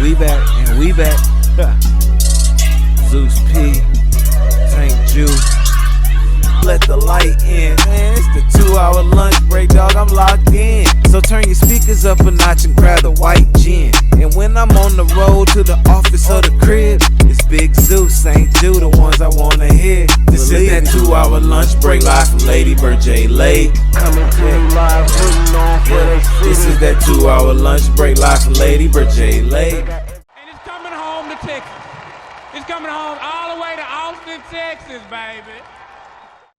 We back and we back. Zeus P, Tank Juice. Let the light in, man. It's the 2-hour lunch break, dog. I'm locked in. So turn your speakers up a notch and grab the white gin. And when I'm on the road to the office or the crib, it's Big Zeus, St. Jude, the ones I wanna hear. This is that 2-hour lunch break live from Lady Bird J Lake. Coming to you live, putting on for the city. This is that 2-hour lunch break live from Lady Bird J Lake. And it's coming home to Texas. It's coming home all the way to Austin, Texas, baby.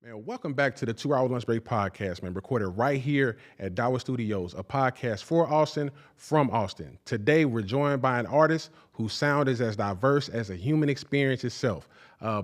Man, welcome back to the 2-Hour Lunch Break podcast, man, recorded right here at Dawa Studios, a podcast for Austin, from Austin. Today, we're joined by an artist whose sound is as diverse as a human experience itself,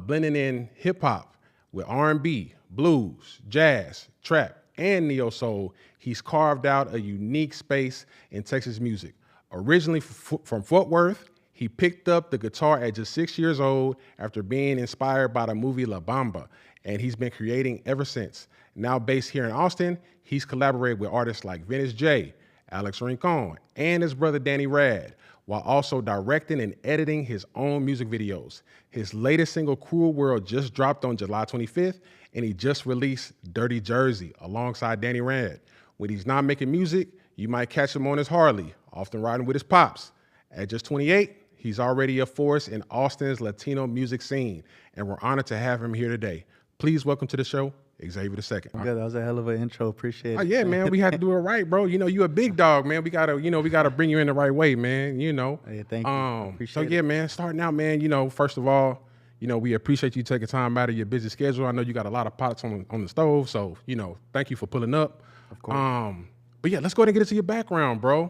blending in hip-hop with R&B, blues, jazz, trap, and neo-soul. He's carved out a unique space in Texas music. Originally from Fort Worth, he picked up the guitar at just 6 years old after being inspired by the movie La Bamba, and he's been creating ever since. Now based here in Austin, he's collaborated with artists like Vintage J, Alex Rincon, and his brother Danny Rad, while also directing and editing his own music videos. His latest single, Cruel World, just dropped on July 25th, and he just released Dirty Jersey alongside Danny Rad. When he's not making music, you might catch him on his Harley, often riding with his pops. At just 28, he's already a force in Austin's Latino music scene, and we're honored to have him here today. Please welcome to the show, Xavier II. Yeah, that was a hell of an intro. Appreciate it. Oh yeah, man. We had to do it right, bro. You know, you a big dog, man. We gotta bring you in the right way, man. You know. Hey, thank you. Appreciate so yeah, it. man. Starting out, man. You know, first of all, you know, we appreciate you taking time out of your busy schedule. I know you got a lot of pots on the stove, so you know, thank you for pulling up. Of course. But yeah, let's go ahead and get into your background, bro.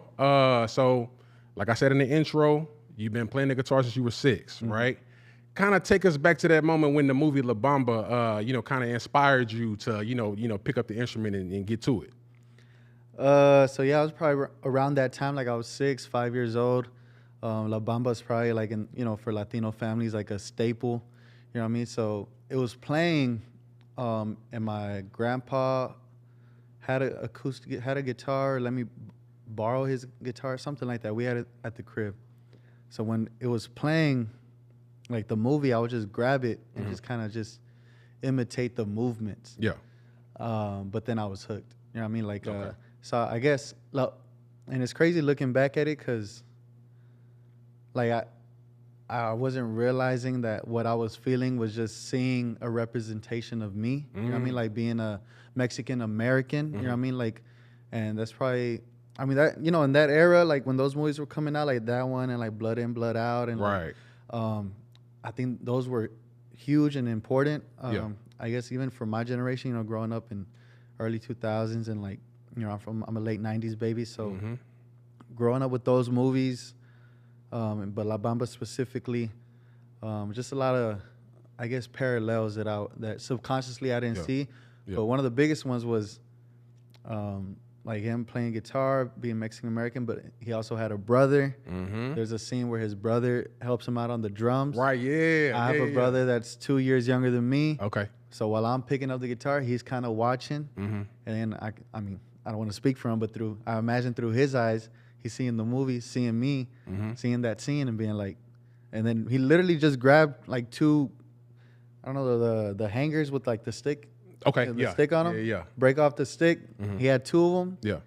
So, like I said in the intro, you've been playing the guitar since you were 6, right? Kind of take us back to that moment when the movie La Bamba, you know, kind of inspired you to, you know, pick up the instrument and get to it. So yeah, I was probably around that time, like I was 5 years old. La Bamba is probably like, for Latino families, like a staple, you know what I mean? So it was playing, and my grandpa had a guitar, let me borrow his guitar, something like that. We had it at the crib. So when it was playing, like the movie, I would just grab it and just kind of just imitate the movements. Yeah. But then I was hooked. You know what I mean? Like, so I guess, and it's crazy looking back at it because, like, I wasn't realizing that what I was feeling was just seeing a representation of me. You know what I mean? Like being a Mexican American. You know what I mean? Like, and that's probably, I mean, that, in that era, like when those movies were coming out, like that one and like Blood In, Blood Out, and right. I think those were huge and important. Yeah. I guess even for my generation, growing up in early 2000s and like, I'm a late 90s baby. So growing up with those movies, but La Bamba specifically, just a lot of, I guess, parallels that subconsciously I didn't see. Yeah. But one of the biggest ones was like him playing guitar, being Mexican American, but he also had a brother. There's a scene where his brother helps him out on the drums. Right, yeah. I have a brother that's 2 years younger than me. Okay. So while I'm picking up the guitar, he's kind of watching. And then I mean, I don't want to speak for him, but I imagine through his eyes, he's seeing the movie, seeing me, seeing that scene and being like, and then he literally just grabbed like two, I don't know, the hangers with like the stick. Okay, the stick on them. Yeah. Break off the stick. He had 2 of them. Yeah.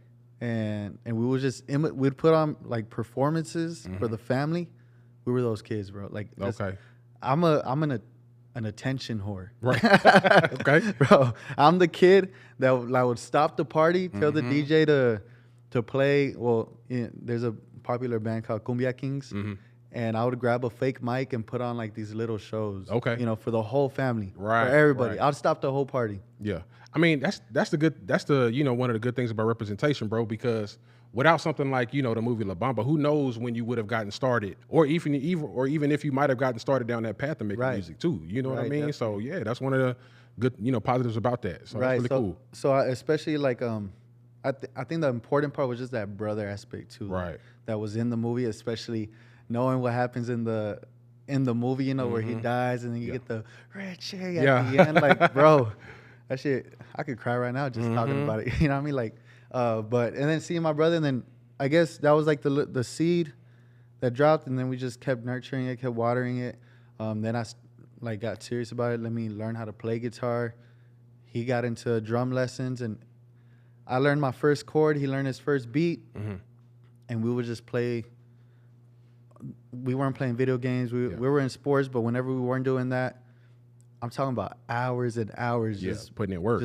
And we would just we'd put on like performances for the family. We were those kids, bro. Like, okay. I'm an attention whore. Right. Okay. Bro, I'm the kid that would stop the party, tell the DJ to play. Well, there's a popular band called Cumbia Kings. And I would grab a fake mic and put on like these little shows. Okay. For the whole family. Right. For everybody. Right. I'd stop the whole party. Yeah. I mean, that's the one of the good things about representation, bro, because without something like, the movie La Bamba, who knows when you would have gotten started, or even if you might have gotten started down that path of making music too. You know what I mean? Definitely. So yeah, that's one of the good, positives about that. So that's really cool. So I especially like, I think the important part was just that brother aspect too. Right. That was in the movie, especially knowing what happens in the movie, where he dies and then you get the Richie at the end. Like, bro, that shit, I could cry right now just talking about it. You know what I mean? Like, and then seeing my brother, and then I guess that was like the seed that dropped, and then we just kept nurturing it, kept watering it. Then I got serious about it. Let me learn how to play guitar. He got into drum lessons, and I learned my first chord. He learned his first beat, and we would just play. We weren't playing video games. We were in sports, but whenever we weren't doing that, I'm talking about hours and hours. Just putting in work.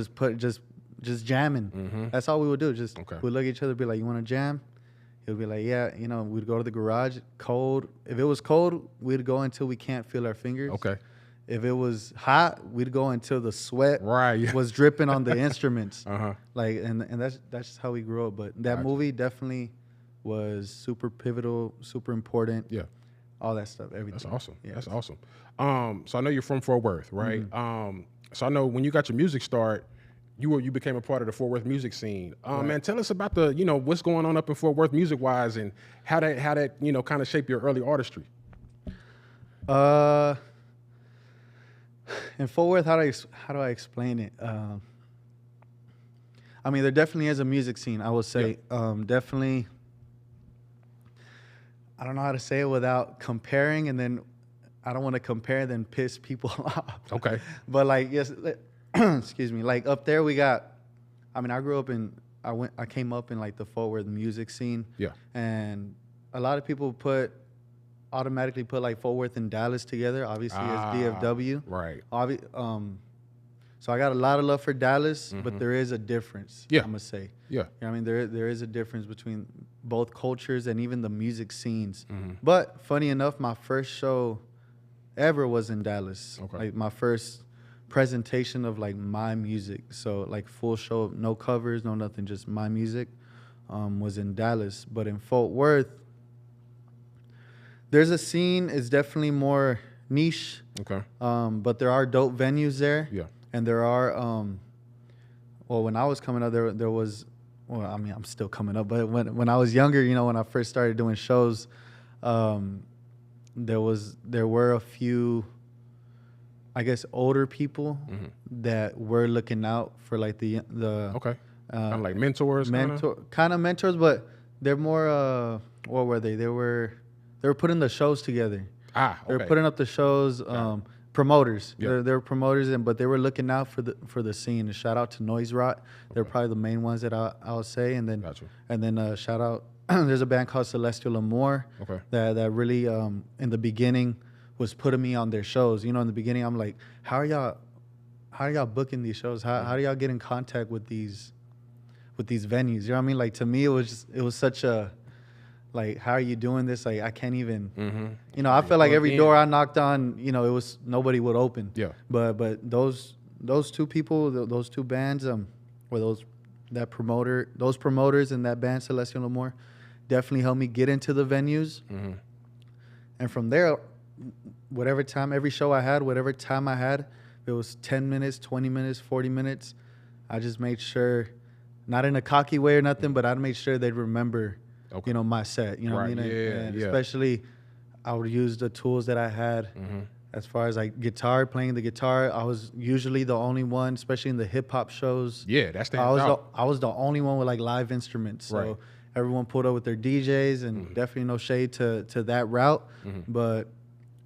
Just jamming. That's all we would do. Just we'd look at each other, be like, "You want to jam?" He'd be like, "Yeah." You know, we'd go to the garage. Cold. If it was cold, we'd go until we can't feel our fingers. Okay. If it was hot, we'd go until the sweat Right. was dripping on the instruments. Like, and that's just how we grew up. But that movie definitely was super pivotal, super important. Yeah. All that stuff, everything. That's awesome. Yeah. That's awesome. So I know you're from Fort Worth, right? So I know when you got your music start, you became a part of the Fort Worth music scene. Man, tell us about the, what's going on up in Fort Worth music wise, and how that kind of shaped your early artistry. In Fort Worth, how do I explain it? I mean, there definitely is a music scene, I would say. Definitely, I don't know how to say it without comparing, and then I don't want to compare then piss people off. Okay. But like, yes, excuse me. Like up there, we got. I mean, I came up in like the Fort Worth music scene. Yeah. And a lot of people automatically put like Fort Worth and Dallas together, obviously as DFW. Right. So I got a lot of love for Dallas, but there is a difference. Yeah. I'm gonna say. Yeah. You know what I mean, there is a difference between both cultures and even the music scenes. But funny enough, my first show ever was in Dallas. Okay. Like my first presentation of like my music. So like full show, no covers, no nothing, just my music, was in Dallas. But in Fort Worth, there's a scene. It's definitely more niche. Okay. But there are dope venues there. Yeah. And there are, well, when I was coming up, there was, well, I mean, I'm still coming up, but when I was younger, when I first started doing shows, there were a few, I guess, older people that were looking out for like the Okay. Kind of like mentors. Kind of mentors, but they're more, what were they? They were putting the shows together. Okay. They were putting up the shows. Promoters. Yeah. They're promoters, but they were looking out for the scene. And shout out to Noise Rot. They're probably the main ones that I'll say. And then shout out. There's a band called Celestial Amour. Okay. That really in the beginning was putting me on their shows. In the beginning I'm like, how are y'all booking these shows? How do y'all get in contact with these venues? You know what I mean? Like to me it was such a, like, how are you doing this? Like, I can't even, I feel like every door I knocked on, it was, nobody would open. Yeah. But those two people, those two bands, or those promoters and that band, Celestial Amour, definitely helped me get into the venues. And from there, every show I had, whatever time I had, if it was 10 minutes, 20 minutes, 40 minutes, I just made sure, not in a cocky way or nothing, but I'd make sure they'd remember my set, what I mean? And especially I would use the tools that I had as far as like playing the guitar. I was usually the only one, especially in the hip hop shows. Yeah, that's I was the only one with like live instruments. So everyone pulled up with their DJs, and definitely no shade to that route. But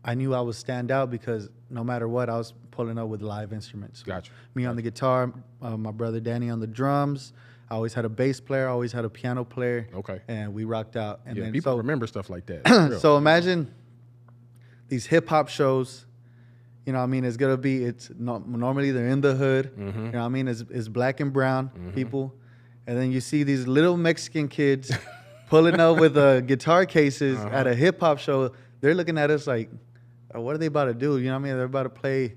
I knew I would stand out because no matter what, I was pulling up with live instruments. Gotcha. Me on the guitar, my brother Danny on the drums. I always had a bass player, I always had a piano player. Okay. And we rocked out. And then people remember stuff like that. So imagine these hip hop shows, it's gonna be, normally they're in the hood, it's black and brown people. And then you see these little Mexican kids pulling up with guitar cases at a hip hop show. They're looking at us like, what are they about to do? They're about to play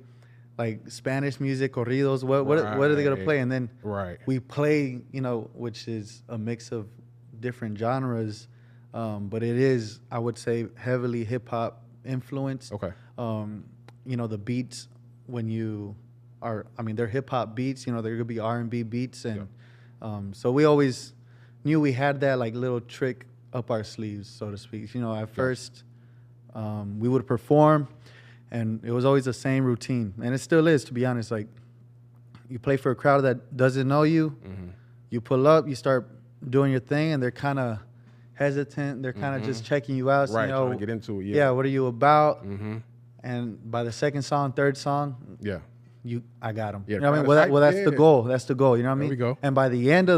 like Spanish music, corridos. What are they gonna play? And then we play, which is a mix of different genres, but it is, I would say, heavily hip hop influenced. Okay. The beats they're hip hop beats. They're gonna be R&B beats, and so we always knew we had that like little trick up our sleeves, so to speak. At first, we would perform. And it was always the same routine. And it still is, to be honest. Like, you play for a crowd that doesn't know you. You pull up, you start doing your thing, and they're kind of hesitant. They're kind of just checking you out. Right, You know, trying to get into it. yeah, what are you about? Mm-hmm. And by the second song, third song, Yeah. I got them. Yeah, You know what I mean? crowd is Well, that's hyped. the Yeah. goal. That's the goal. You know what I There mean? we go. And by the end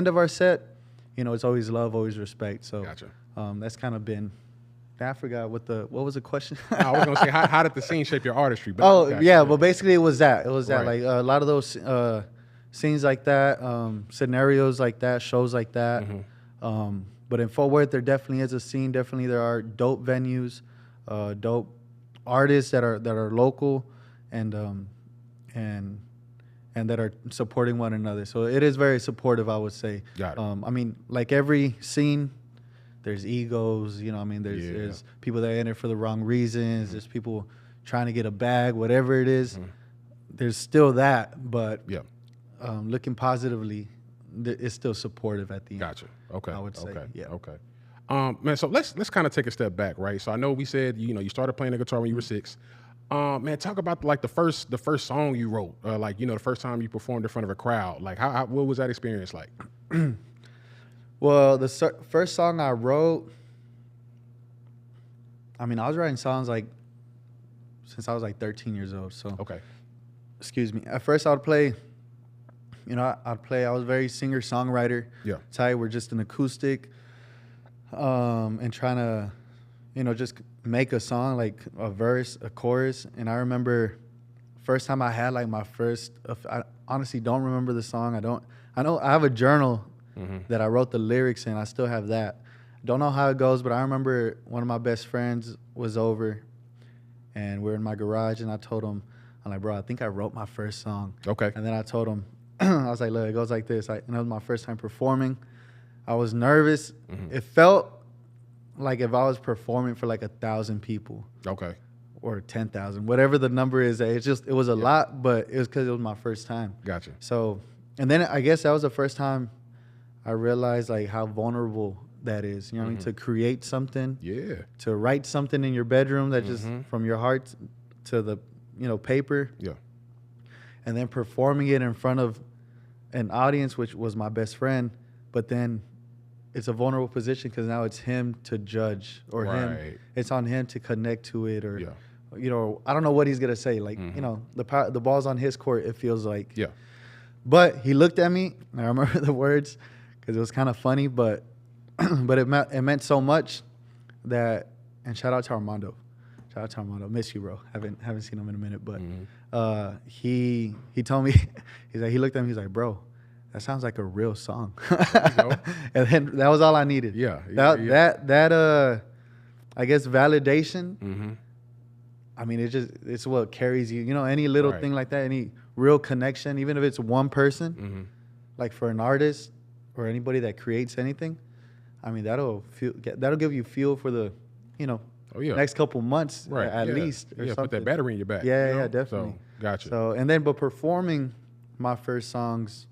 of our set, you know, it's always love, always respect. So Gotcha. that's kind of been. I forgot what was the question? I was gonna say, how did the scene shape your artistry? But Oh gotcha. yeah, but basically it was that. It was that Right. like a lot of those scenes like that, scenarios like that, shows like that. But in Fort Worth, there definitely is a scene. Definitely, there are dope venues, dope artists that are local, and that are supporting one another. So it is very supportive, I would say. Got it. I mean, like every scene, there's egos. You know, what I mean, there's people that enter for the wrong reasons. There's people trying to get a bag, whatever it is. There's still that, but Yeah. looking positively, it's still supportive at the end. Gotcha. Okay. I would say, Okay. yeah. Okay. Man, so let's kind of take a step back, right? So I know we said, you know, you started playing the guitar when you were 6. Man, talk about like the first song you wrote, like, you know, the first time you performed in front of a crowd. Like, what was that experience like? Well, the first song I wrote, I mean, I was writing songs like since I was like 13 years old. So, Okay. excuse me. At first, I would play. You know, I was very singer-songwriter. Yeah. Ty, we're just an acoustic, and trying to, you know, just make a song, like a verse, a chorus. And I remember first time I had like my first, I honestly don't remember the song. I know I have a journal that I wrote the lyrics in. I still have that. Don't know how it goes, but I remember one of my best friends was over and we're in my garage and I told him, I'm like, bro, I think I wrote my first song. Okay. And then I told him, I was like, look, it goes like this. And it was my first time performing. I was nervous. It felt like if I was performing for like 1,000 people Okay. or 10,000, whatever the number is. It was a lot, but it was because it was my first time. Gotcha. So, and then I guess that was the first time I realized like how vulnerable that is. You know what I mean? To create something, Yeah. to write something in your bedroom that just from your heart to the, you know, paper. Yeah. And then performing it in front of an audience, which was my best friend, but then it's a vulnerable position because now it's him to judge or him. Right. It's on him to connect to it or, Yeah. you know, I don't know what he's going to say. Like, you know, the ball's on his court, it feels like. Yeah. But he looked at me, and I remember the words because it was kind of funny, but it meant so much that, and shout out to Armando. Shout out to Armando. Miss you, bro. Haven't seen him in a minute, but he told me, he looked at me, he's like, bro, that sounds like a real song. And then that was all I needed. Yeah. That I guess validation. I mean, it's what carries you. You know, any little Right. thing like that, any real connection, even if it's one person, like for an artist or anybody that creates anything. I mean, that'll give you fuel for the, you know, next couple months at least. Or yeah, something. put that battery in your back. Yeah, you know? yeah, definitely. So, gotcha. So, and then, but performing my first songs,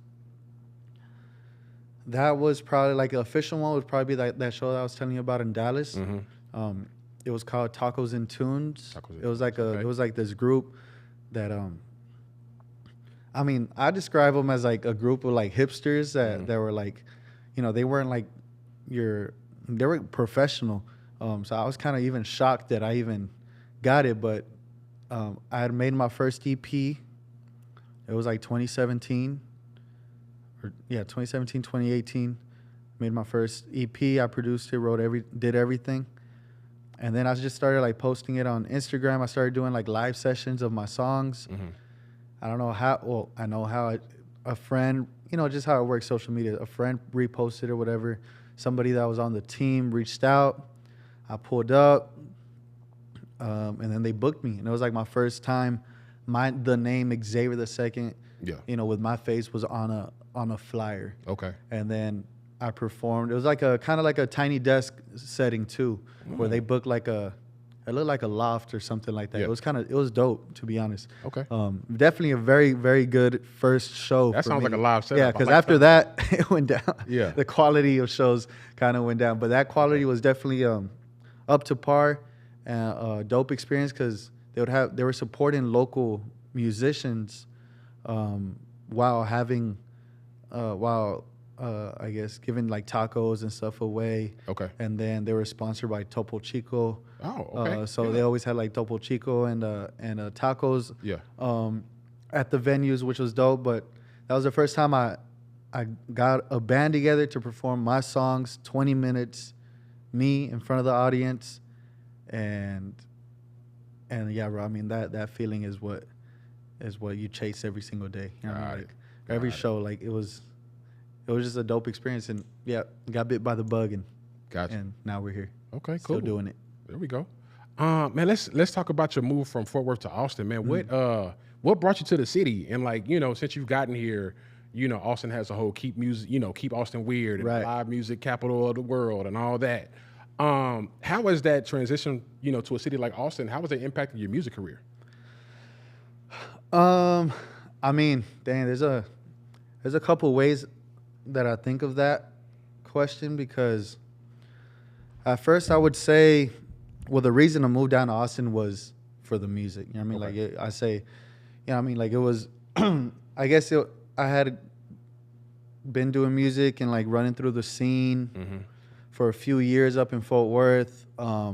that was probably like an official one would probably be that show that I was telling you about in Dallas. It was called Tacos and Tunes. It was like it was like this group that I mean, I describe them as like a group of like hipsters that were like, you know, they weren't like they were professional. So I was kind of even shocked that I even got it, but I had made my first EP. It was like 2017. 2017, 2018. Made my first EP. I produced it, did everything. And then I just started like posting it on Instagram. I started doing like live sessions of my songs. I don't know how, well, I know how a friend, you know, just how it works, social media. A friend reposted or whatever. Somebody that was on the team reached out. I pulled up, and then they booked me. And it was like my first time. The name Xavier II, you know, with my face was on a flyer. Okay. And then I performed. It was like kind of like a tiny desk setting too, where they booked like it looked like a loft or something like that. Yeah. It was dope, to be honest. Okay. Definitely a very, very good first show. That for sounds me. like a live setup. Yeah, I because like after that, it went down. Yeah. The quality of shows kind of went down. But that quality was definitely up to par and a dope experience because they were supporting local musicians while I guess, giving like tacos and stuff away. Okay. And then they were sponsored by Topo Chico. Oh, okay. So they always had like Topo Chico and tacos. Yeah. At the venues, which was dope. But that was the first time I got a band together to perform my songs, 20 minutes, me in front of the audience, and yeah, bro. I mean that feeling is what you chase every single day. You know what I mean? Like, every show, like it was just a dope experience, and yeah, got bit by the bug, and Gotcha. and now we're here. Okay, cool. Still doing it. There we go. Man, let's talk about your move from Fort Worth to Austin, man. What brought you to the city? And like, you know, since you've gotten here, you know, Austin has a whole keep Austin weird and Right. live music capital of the world and all that. How has that transition, you know, to a city like Austin? How has it impacted your music career? I mean, dang, there's a couple ways that I think of that question, because at first I would say, well, the reason I moved down to Austin was for the music. You know what I mean? Okay. Like I say, you know what I mean? Like it was, I guess I had been doing music and like running through the scene for a few years up in Fort Worth. I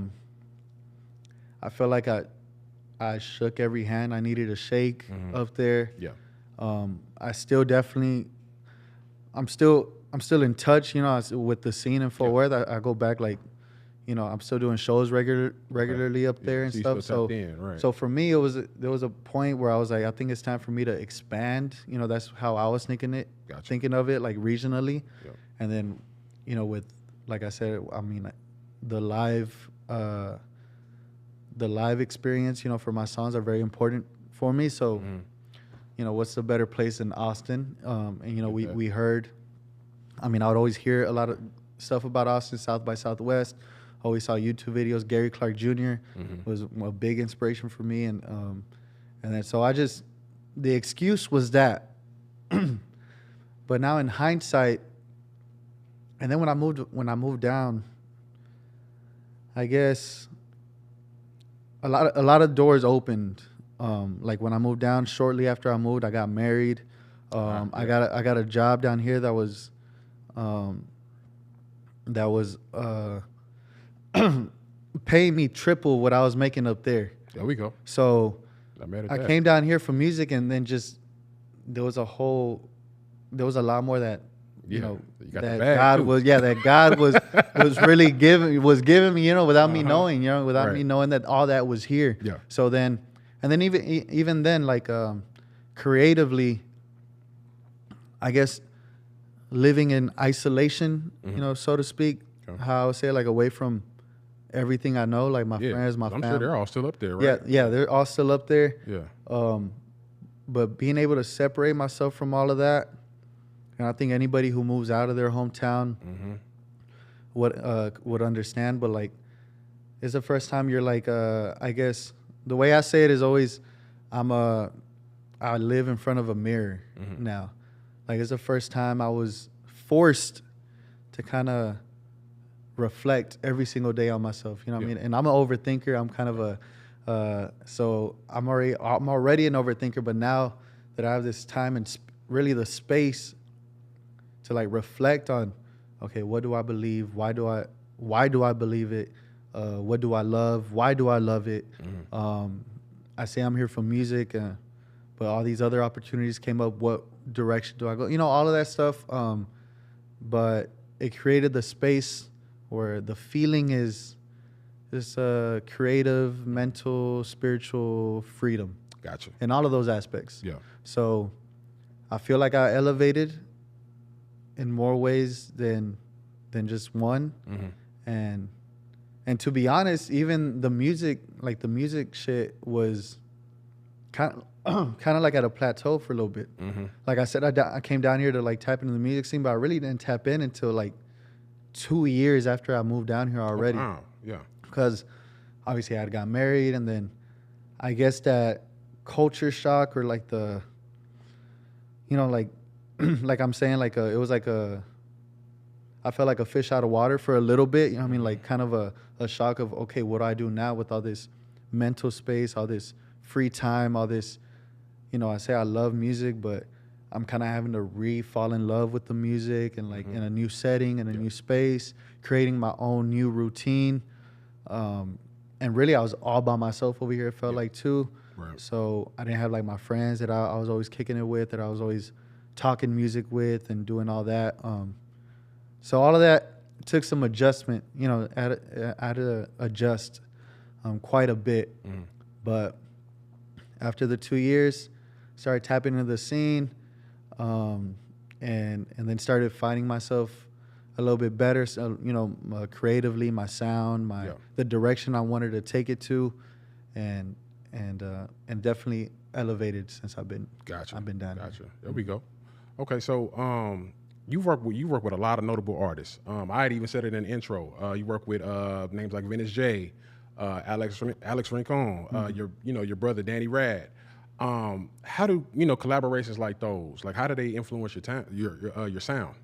felt like I shook every hand I needed to shake up there. Yeah. I still definitely, I'm still in touch, you know, with the scene in Fort Worth. I go back, like, you know, I'm still doing shows regularly up there and so you stuff. still tapped in, right. So for me, there was a point where I was like, I think it's time for me to expand. You know, that's how I was thinking of it, like regionally. Yeah. And then, you know, with, like I said, I mean, the live experience, you know, for my songs are very important for me. So, you know, what's the better place than Austin? And, you know, we heard, I mean, I would always hear a lot of stuff about Austin, South by Southwest. Always saw YouTube videos. Gary Clark Jr. Was a big inspiration for me. And then, so the excuse was that. But now in hindsight, and then when I moved down, I guess a lot of doors opened. Like when I moved down, shortly after I moved, I got married. I got a job down here that was paying me triple what I was making up there. There we go. So I that. came down here for music, and then just there was a lot more that you know you got that the bag God too. was really giving me, you know, without me knowing, you know, without Right. me knowing that all that was here. Yeah. So then, and then even then, like creatively, I guess living in isolation, you know, so to speak, how I would say, like away from everything I know, like my friends, my I'm family. sure they're all still up there, right? Yeah, they're all still up there. Yeah. But being able to separate myself from all of that, and I think anybody who moves out of their hometown would understand. But like, it's the first time you're like, I guess the way I say it is always, I live in front of a mirror now. Like it's the first time I was forced to kind of reflect every single day on myself. You know what I mean? And I'm an overthinker. I'm kind of so I'm already an overthinker. But now that I have this time and really the space to like reflect on, okay, what do I believe? Why do I believe it? What do I love? Why do I love it? I say I'm here for music, but all these other opportunities came up. What direction do I go? You know, all of that stuff. But it created the space where the feeling is this creative, mental, spiritual freedom. Gotcha. In all of those aspects. Yeah. So I feel like I elevated in more ways than just one. And to be honest, even the music shit was kind of like at a plateau for a little bit. Like I said, I came down here to like tap into the music scene, but I really didn't tap in until like 2 years after I moved down here already. Oh, wow. Yeah. Because obviously I had got married, and then I guess that culture shock, or like the, you know, like like I'm saying, like it was like I felt like a fish out of water for a little bit. You know what I mean? Like kind of a shock of, okay, what do I do now with all this mental space, all this free time, all this, you know, I say I love music, but I'm kind of having to re-fall in love with the music and like in a new setting and a new space, creating my own new routine. And really, I was all by myself over here, it felt like, too. Right. So I didn't have like my friends that I was always kicking it with, that I was always talking music with and doing all that. So all of that took some adjustment, you know, I had to adjust quite a bit. But after the 2 years, started tapping into the scene, and then started finding myself a little bit better, so, you know, creatively, my sound, the direction I wanted to take it to, and definitely elevated since I've been down there. Gotcha. There we go. Okay, so you work with a lot of notable artists. I had even said it in the intro. You work with names like Venice J, Alex Rincon, your brother Danny Rad. How do collaborations like those? Like, how do they influence your sound?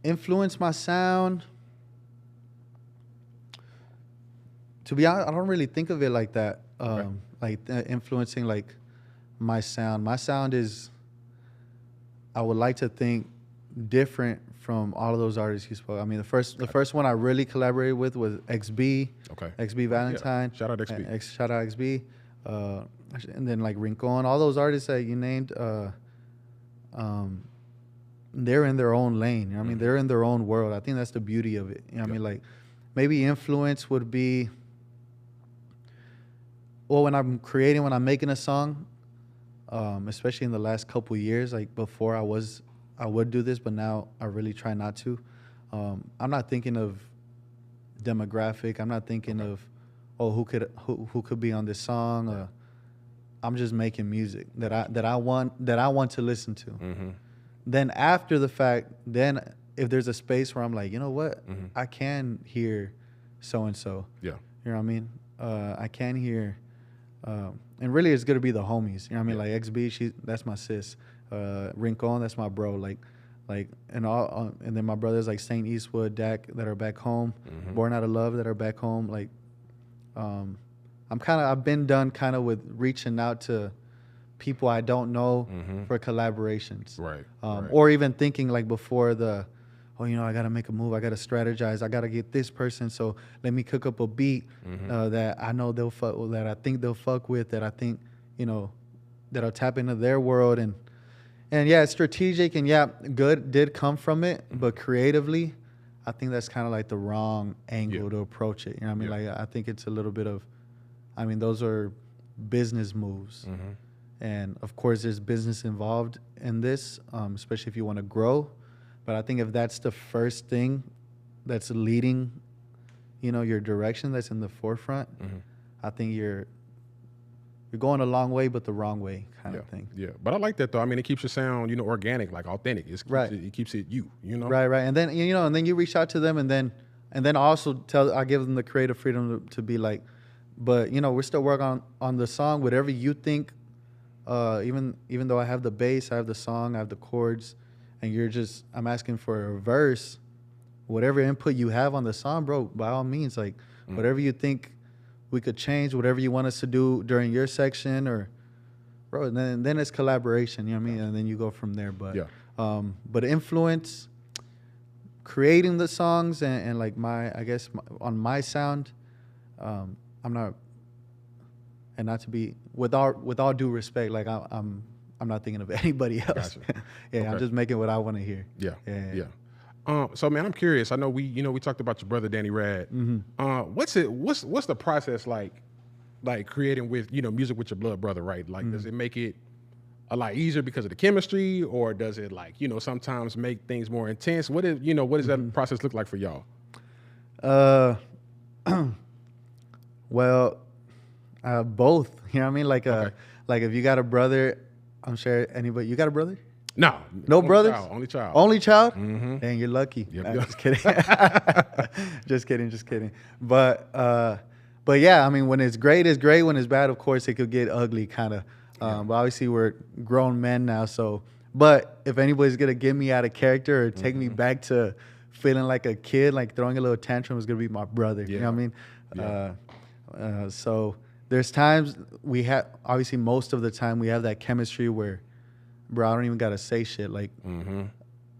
Influence my sound. To be honest, I don't really think of it like that. Influencing like my sound. My sound is, I would like to think, different from all of those artists you spoke. I mean, the first one I really collaborated with was XB. Okay. XB Valentine. Yeah. Shout out XB. Shout out XB. And then like Rincon, all those artists that you named, they're in their own lane. You know what I mean? They're in their own world. I think that's the beauty of it. You know what I mean? Like, maybe influence would be, well, when I'm making a song, especially in the last couple years, like before I would do this, but now I really try not to. I'm not thinking of demographic. I'm not thinking of, who could be on this song. I'm just making music that I want to listen to. Then after the fact, then if there's a space where I'm like, you know what, I can hear so and so. Yeah, you know what I mean. I can hear, and really it's gonna be the homies. You know what I mean. Like XB, that's my sis. Rincon, that's my bro. Like, and all, and then my brothers like Saint Eastwood, Dak, that are back home. Born Out of Love, that are back home. Like, I've been done kind of with reaching out to people I don't know for collaborations. Right. Or even thinking like before I got to make a move. I got to strategize. I got to get this person. So let me cook up a beat that I know that I think they'll fuck with, that I think, that'll tap into their world. And yeah, it's strategic, and yeah, good did come from it. But creatively, I think that's kind of like the wrong angle to approach it. You know what I mean? Like, I think it's a little bit of, those are business moves. And of course, there's business involved in this, especially if you want to grow. But I think if that's the first thing that's leading, your direction, that's in the forefront, I think you're going a long way, but the wrong way kind of thing. Yeah, but I like that though. I mean, it keeps your sound, organic, like authentic. It keeps it you. Right. And then and then you reach out to them, and then also I give them the creative freedom to be like, but we're still working on the song. Whatever you think. Even though I have the bass, I have the song, I have the chords, and I'm asking for a verse, whatever input you have on the song, bro, by all means, like, whatever you think we could change, whatever you want us to do during your section, or, bro, and then it's collaboration, you know what I mean? And then you go from there. But, but influence, creating the songs and like on my sound, I'm not, and not to be, with all due respect, like I'm not thinking of anybody else. Gotcha. Okay. I'm just making what I want to hear. Yeah. So man, I'm curious. I know we talked about your brother Danny Rad. What's the process like creating with music with your blood brother, right? Like, does it make it a lot easier because of the chemistry, or does it sometimes make things more intense? What does that process look like for y'all? Well, both. You know what I mean? Like, like if you got a brother, I'm sure anybody. You got a brother? No brothers? Only child? Dang, you're lucky. Yep. Nah, just kidding. just kidding. But yeah, I mean, when it's great, it's great. When it's bad, of course, it could get ugly, kind of. But obviously, we're grown men now, so. But if anybody's gonna get me out of character or take me back to feeling like a kid, like throwing a little tantrum, is gonna be my brother. You know what I mean? So there's times we have, obviously most of the time we have that chemistry where, bro, I don't even gotta say shit. Like,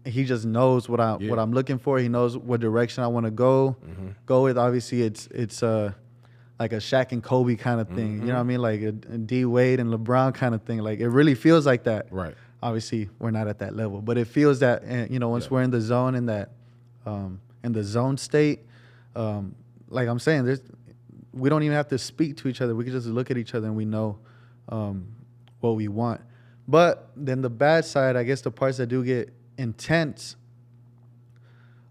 he just knows what I'm looking for. He knows what direction I want to go with. Obviously, it's like a Shaq and Kobe kind of thing. You know what I mean? Like a D Wade and LeBron kind of thing. Like, it really feels like that. Right. Obviously, we're not at that level, but it feels that. And, you know, once we're in the zone, in that in the zone state, like I'm saying, we don't even have to speak to each other. We can just look at each other and we know what we want. But then the bad side, I guess, the parts that do get intense,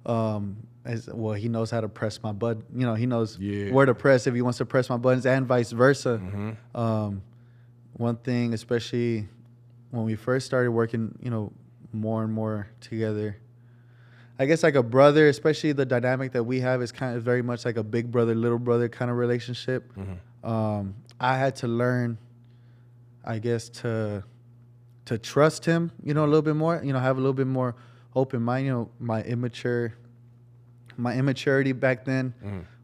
as well, he knows how to press my button. You know, he knows where to press if he wants to press my buttons, and vice versa. One thing, especially when we first started working, you know, more and more together, I guess like a brother, especially the dynamic that we have is kind of very much like a big brother, little brother kind of relationship. I had to learn, I guess, to trust him, you know, a little bit more, you know, have a little bit more open mind. You know, my immaturity back then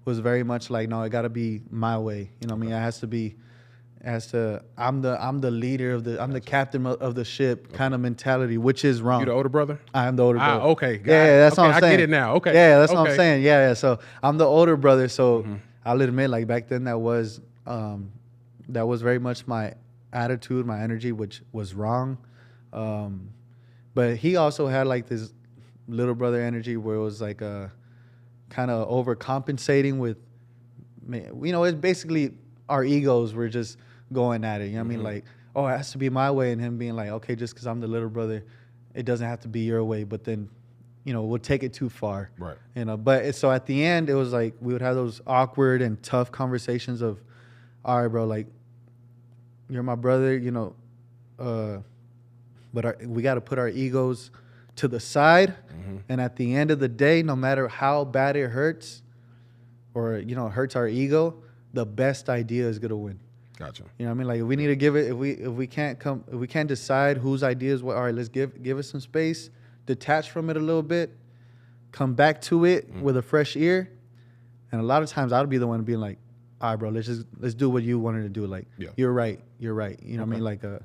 was very much like, no, it got to be my way. You know what I mean? I'm the leader I'm the captain of the ship kind of mentality, which is wrong. You the older brother? I'm the older brother. Okay. Yeah, that's what I'm saying. I get it now. Okay. Yeah, that's what I'm saying. Yeah. So I'm the older brother. So I'll admit, like back then, that was very much my attitude, my energy, which was wrong. But he also had like this little brother energy where it was like kind of overcompensating with, you know, it's basically our egos were just going at it. You know what I mean? Like, oh, it has to be my way, and him being like, okay, just because I'm the little brother, it doesn't have to be your way. But then, you know, we'll take it too far. Right. You know, but so at the end, it was like we would have those awkward and tough conversations of, all right, bro, like, you're my brother, you know, but we got to put our egos to the side. And at the end of the day, no matter how bad it hurts or, you know, hurts our ego, the best idea is going to win. Gotcha. You know what I mean? Like, if we need to give it, if we can't decide whose idea is what, all right, let's give it some space, detach from it a little bit, come back to it with a fresh ear. And a lot of times I'll be the one being like, all right, bro, let's do what you wanted to do. Like, you're right. You know what I mean? Like, and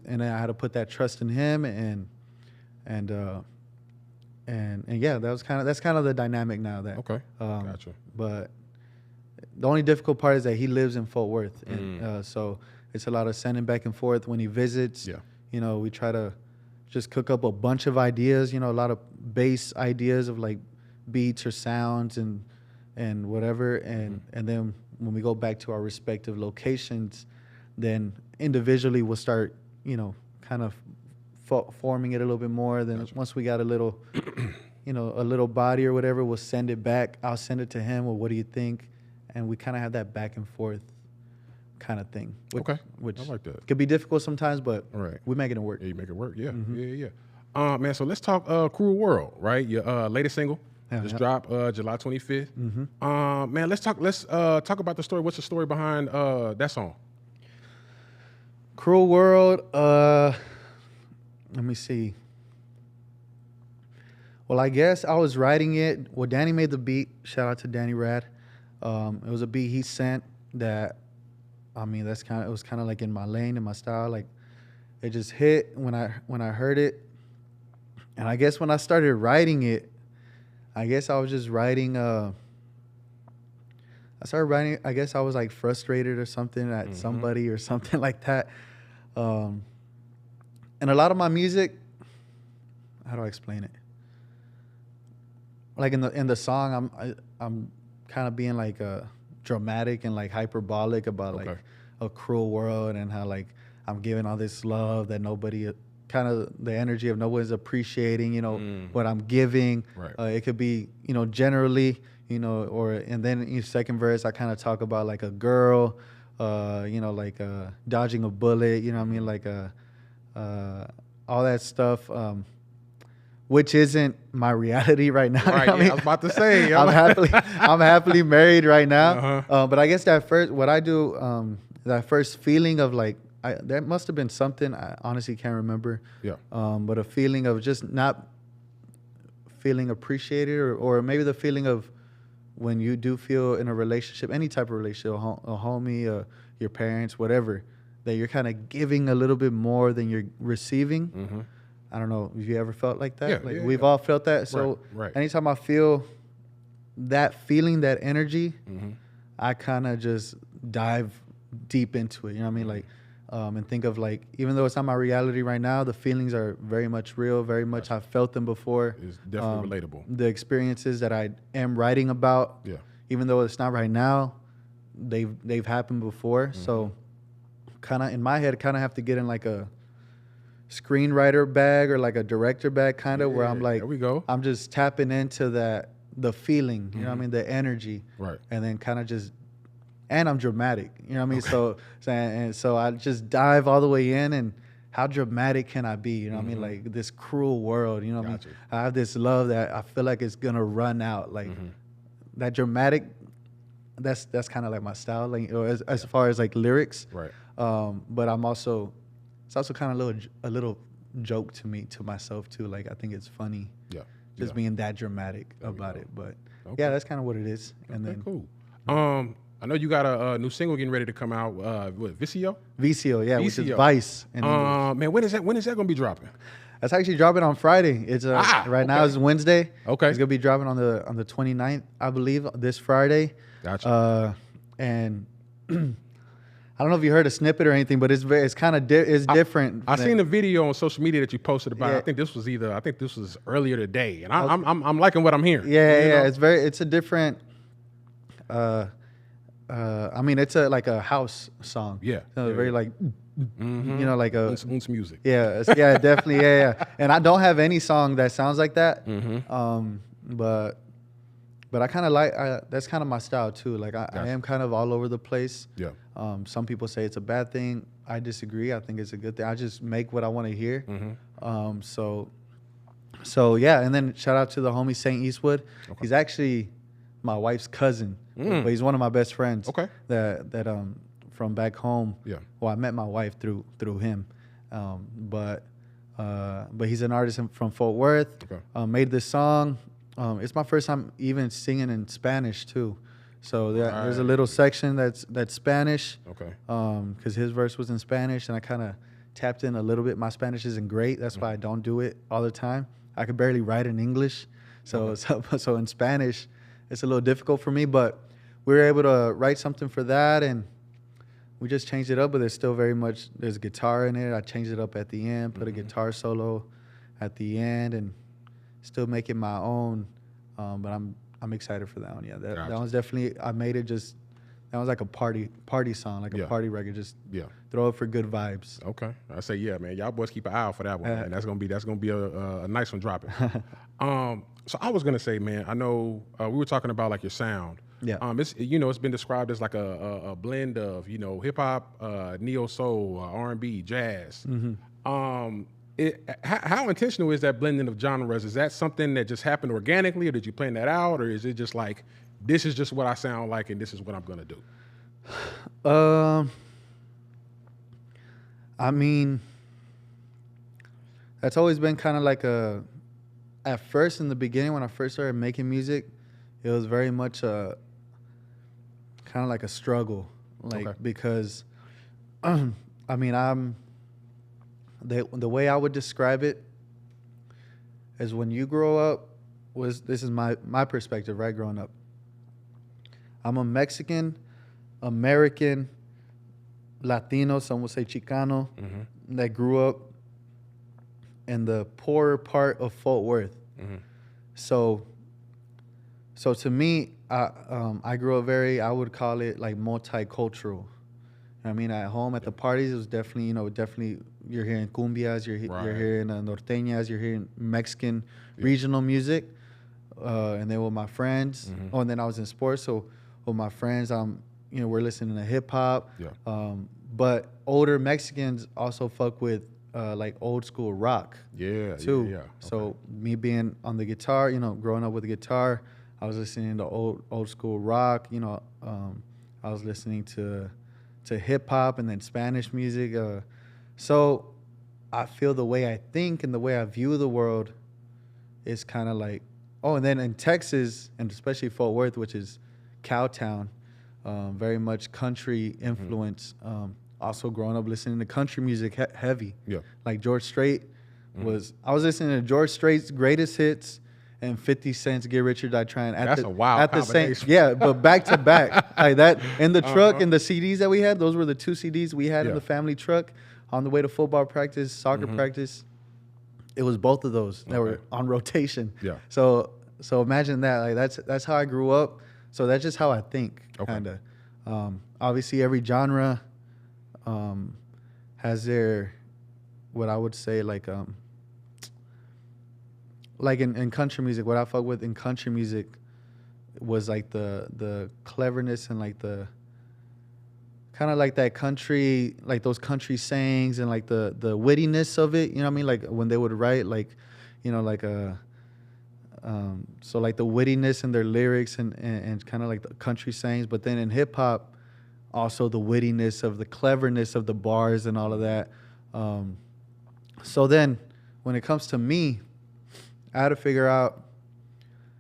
then I had to put that trust in him, and yeah, that's kind of the dynamic now. That Gotcha. But the only difficult part is that he lives in Fort Worth, and so it's a lot of sending back and forth when he visits. Yeah. You know, we try to just cook up a bunch of ideas. You know, a lot of bass ideas of like beats or sounds and whatever, and then when we go back to our respective locations, then individually we'll start, you know, kind of forming it a little bit more. Then once we got a little, you know, a little body or whatever, we'll send it back. I'll send it to him. Well, what do you think? And we kind of have that back and forth kind of thing. Which I like that. Could be difficult sometimes, but we're making it work. Yeah, you make it work. Yeah, yeah. Man, so let's talk Cruel World, right? Your latest single just dropped July 25th. Man, let's talk about the story. What's the story behind that song? Cruel World, let me see. Well, I guess I was writing it. Well, Danny made the beat. Shout out to Danny Rad. It was a beat he sent that, I mean, it was kind of like in my lane, in my style. Like, it just hit when I heard it. And I guess when I started writing it, I guess I was just writing, I guess I was like frustrated or something at somebody or something like that. And a lot of my music, how do I explain it? Like in the song, I'm kind of being like dramatic and like hyperbolic about like a cruel world, and how like I'm giving all this love that nobody, kind of the energy of nobody's appreciating, you know, what I'm giving. Right. It could be, you know, generally, you know, and then in the second verse, I kind of talk about like a girl, you know, like dodging a bullet, you know what I mean? Like all that stuff, which isn't my reality right now. Right, you know what I mean? I was about to say. I'm happily married right now. But I guess what I do, that first feeling of like, that must have been something, I honestly can't remember. Yeah. But a feeling of just not feeling appreciated, or maybe the feeling of when you do feel in a relationship, any type of relationship, a homie, your parents, whatever, that you're kind of giving a little bit more than you're receiving. Mm-hmm. I don't know if you ever felt like that. Yeah, Like yeah, we've yeah. all felt that. So Right. anytime I feel that feeling, that energy, Mm-hmm. I kind of just dive deep into it. You know what I mean? Like, and think of like, even though it's not my reality right now, the feelings are very much real, very much I've felt them before. It's definitely relatable. The experiences that I am writing about, Yeah. even though it's not right now, they've happened before. Mm-hmm. So kind of in my head, kind of have to get in like a screenwriter bag or like a director bag, kind of where I'm like, there we go. I'm just tapping into the feeling, you know what I mean, the energy, Right. and then kind of just, and I'm dramatic, you know what I mean. So I just dive all the way in, and how dramatic can I be, you know what I mean, like this cruel world, you know what Gotcha. I mean. I have this love that I feel like it's gonna run out, like that dramatic. That's kind of like my style, like as far as like lyrics, Right. but it's also kind of a little joke to myself too. Like I think it's funny, Yeah. just Yeah. being that dramatic about it. But Okay. yeah, that's kind of what it is. And Okay, then cool. I know you got a new single getting ready to come out. What, Vicio? Vicio, yeah, which is Vicio. Vice in English. Man, when is that going to be dropping? That's actually dropping on Friday. It's right now okay. is Wednesday. Okay. It's gonna be dropping on the 29th, I believe, this Friday. Gotcha. And I don't know if you heard a snippet or anything, but it's kind of different. I seen the video on social media that you posted about. Yeah. I think this was earlier today, and I'm liking what I'm hearing. Yeah, you yeah. know? It's a different. I mean, it's like a house song. Yeah. So Yeah, very yeah. like, you know, like a. Uns music. Yeah, yeah, definitely, yeah. And I don't have any song that sounds like that. But I kind of like that's kind of my style too. Like I am kind of all over the place. Yeah. Some people say it's a bad thing. I disagree. I think it's a good thing. I just make what I want to hear. So yeah. And then shout out to the homie Saint Eastwood. Okay. He's actually my wife's cousin, but he's one of my best friends. Okay. That from back home. Yeah. Well, I met my wife through him, but he's an artist from Fort Worth. Okay. Made this song. It's my first time even singing in Spanish too, so there's a little section that's Spanish. Okay. Because his verse was in Spanish, and I kind of tapped in a little bit. My Spanish isn't great. That's why I don't do it all the time. I could barely write in English, so in Spanish, it's a little difficult for me. But we were able to write something for that, and we just changed it up. But there's guitar in it. I changed it up at the end, put a guitar solo at the end, and still make it my own. But I'm excited for that one. Yeah, that one's definitely, I made it just, that was like a party song, like a party record. Just throw it for good vibes. Okay. I say, yeah, man, y'all boys keep an eye out for that one, man. That's gonna be a nice one dropping. So I was gonna say, man, I know we were talking about like your sound. Yeah. It's been described as like a blend of hip hop, neo soul, R&B, jazz. How intentional is that blending of genres? Is that something that just happened organically, or did you plan that out, or is it just like, this is just what I sound like and this is what I'm gonna do? I mean, that's always been kind of like at first in the beginning when I first started making music, it was very much kind of like a struggle, because I mean, the way I would describe it is when you grow up, this is my perspective, right? Growing up, I'm a Mexican, American, Latino, some would say Chicano, that grew up in the poorer part of Fort Worth. So to me, I grew up I would call it like multicultural. I mean, at home, at the parties, it was definitely, you're hearing cumbias, you're hearing norteñas, you're hearing Mexican regional music. And then with my friends, and then I was in sports, so with my friends, we're listening to hip hop. Yeah. But older Mexicans also fuck with like old school rock. Yeah. Too. Yeah. Okay. So me being on the guitar, growing up with the guitar, I was listening to old school rock. I was listening to hip hop and then Spanish music. So I feel the way I think and the way I view the world is kind of like, and then in Texas, and especially Fort Worth, which is Cowtown, very much country influence. Also growing up listening to country music heavy. Yeah. Like George Strait I was listening to George Strait's greatest hits and 50 Cent's Get Rich or Die Trying That's a wild combination. Yeah, but back to back. Like that in the truck and the CDs that we had, those were the 2 CDs we had in the family truck on the way to football practice, soccer practice. It was both of those that were on rotation. Yeah. So imagine that. Like that's how I grew up. So that's just how I think, kind of. Obviously, every genre has their, what I would say, like in country music, what I fuck with in country music was like the cleverness and like the kind of like that country, like those country sayings and like the wittiness of it. You know what I mean? Like when they would write, like, you know, like so like the wittiness in their lyrics and kind of like the country sayings. But then in hip hop, also the wittiness of the cleverness of the bars and all of that. So then when it comes to me, I had to figure out,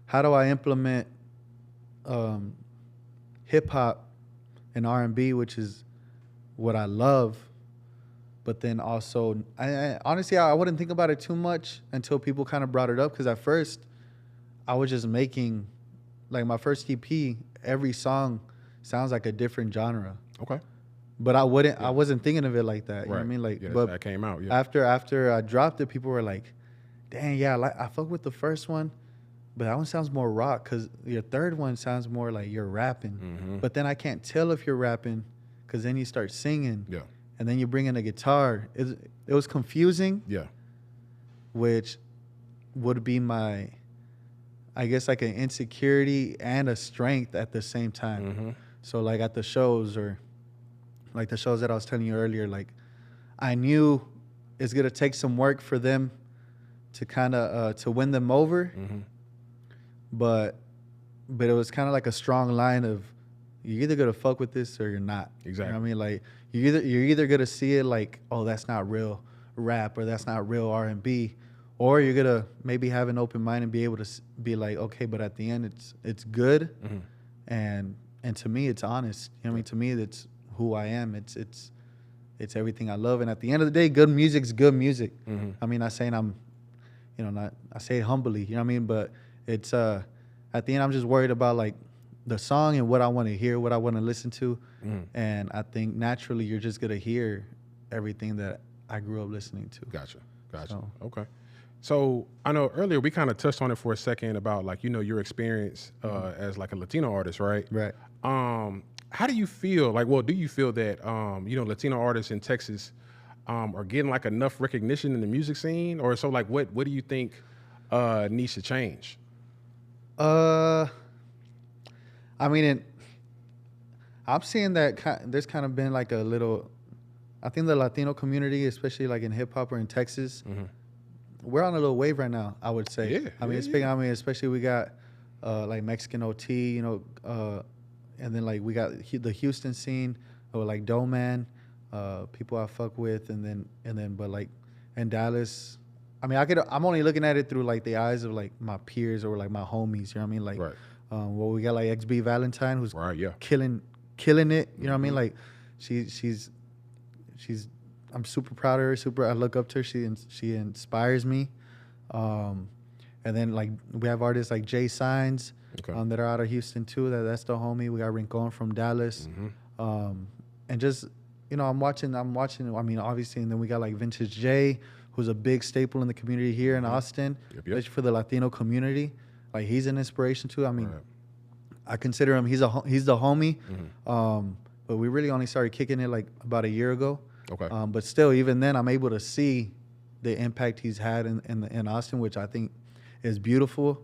how do I implement hip hop and R&B, which is what I love, but then also, honestly, I wouldn't think about it too much until people kind of brought it up, because at first I was just making, like my first EP, every song sounds like a different genre. Okay. But I wasn't thinking of it like that. You know what I mean? Like, yeah, but that came out. Yeah. After I dropped it, people were like, "Dang, yeah, I fuck with the first one, but that one sounds more rock, because your third one sounds more like you're rapping." But then I can't tell if you're rapping, because then you start singing. Yeah. And then you bring in a guitar. It was confusing. Yeah. Which would be my, I guess, like an insecurity and a strength at the same time. So like at the shows, or like the shows that I was telling you earlier, like I knew it's gonna take some work for them to kind of to win them over. But it was kind of like a strong line of, you're either gonna fuck with this or you're not. Exactly. You know what I mean? Like you're either gonna see it like, oh, that's not real rap, or that's not real R&B, or you're gonna maybe have an open mind and be able to be like, okay, but at the end it's good, and to me it's honest. You know what I mean? To me, that's who I am. It's everything I love. And at the end of the day, good music's good music. I mean, not saying I'm, I say it humbly. You know what I mean? But it's at the end, I'm just worried about like the song and what I want to hear, what I want to listen to. And I think naturally you're just gonna hear everything that I grew up listening to. Gotcha. Okay. So I know earlier we kind of touched on it for a second about like, your experience as like a Latino artist, right? Right. How do you feel? Like, well, do you feel that Latino artists in Texas are getting like enough recognition in the music scene, or so like what do you think needs to change? I mean, I'm seeing that there's kind of been like a little, I think the Latino community, especially like in hip hop or in Texas, we're on a little wave right now, I would say. Yeah. I mean, especially we got like Mexican OT, and then like we got the Houston scene, or like Doman, people I fuck with, and then but like in Dallas, I mean, I'm only looking at it through like the eyes of like my peers or like my homies. You know what I mean? Like, right. Well, we got like XB Valentine, who's right, yeah, killing it. You know what I mean? Like, she's. I'm super proud of her. I look up to her. She inspires me. And then like we have artists like Jay Signs, that are out of Houston too. That's the homie. We got Rincon from Dallas. And just I'm watching. I mean, obviously, and then we got like Vintage J, who's a big staple in the community here in Austin, especially for the Latino community. Like he's an inspiration too. I mean, I consider him. He's the homie. But we really only started kicking it like about a year ago. Okay. But still, even then, I'm able to see the impact he's had in Austin, which I think is beautiful.